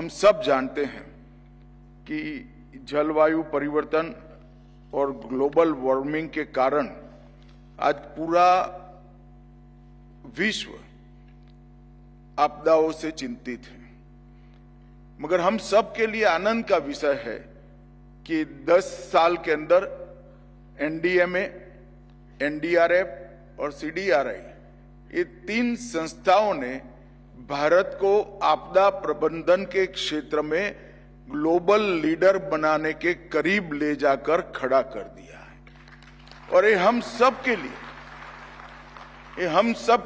हम सब जानते हैं कि जलवायु परिवर्तन और ग्लोबल वार्मिंग के कारण आज पूरा विश्व आपदाओं से चिंतित है। मगर हम सब के लिए आनंद का विषय है कि 10 साल के अंदर एनडीएमए, एनडीआरएफ और सीडीआरआई, ये 3 संस्थाओं ने भारत को आपदा प्रबंधन के क्षेत्र में ग्लोबल लीडर बनाने के करीब ले जाकर खड़ा कर दिया है। और ये हम सब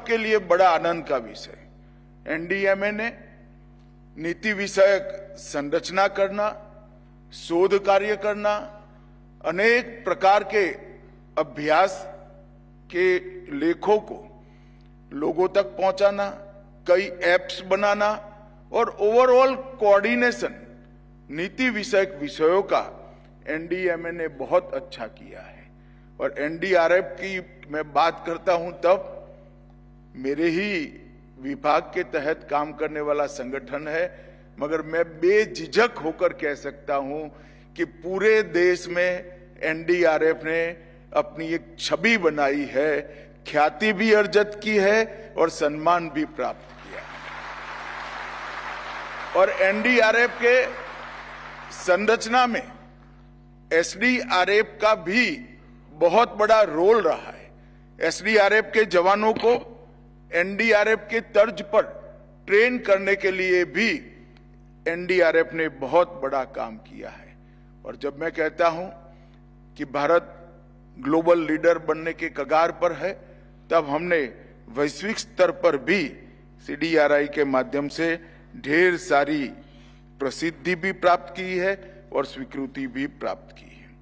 के लिए बड़ा आनंद का विषय है। एनडीएमए ने नीति विषयक संरचना करना, शोध कार्य करना, अनेक प्रकार के अभ्यास के लेखों को लोगों तक पहुंचाना, कई एप्स बनाना और ओवरऑल कोऑर्डिनेशन नीति विषयक विषयों का एनडीएमए ने बहुत अच्छा किया है। और एनडीआरएफ की मैं बात करता हूं तब मेरे ही विभाग के तहत काम करने वाला संगठन है, मगर मैं बेझिझक होकर कह सकता हूं कि पूरे देश में एनडीआरएफ ने अपनी एक छवि बनाई है, ख्याति भी अर्जित की है और सम्मान भी प्राप्त किया है। और एनडीआरएफ के संरचना में एसडीआरएफ का भी बहुत बड़ा रोल रहा है। एसडीआरएफ के जवानों को एनडीआरएफ के तर्ज पर ट्रेन करने के लिए भी एनडीआरएफ ने बहुत बड़ा काम किया है। और जब मैं कहता हूं कि भारत ग्लोबल लीडर बनने के कगार पर है, तब हमने वैश्विक स्तर पर भी सीडीआरआई के माध्यम से ढेर सारी प्रसिद्धि भी प्राप्त की है और स्वीकृति भी प्राप्त की है।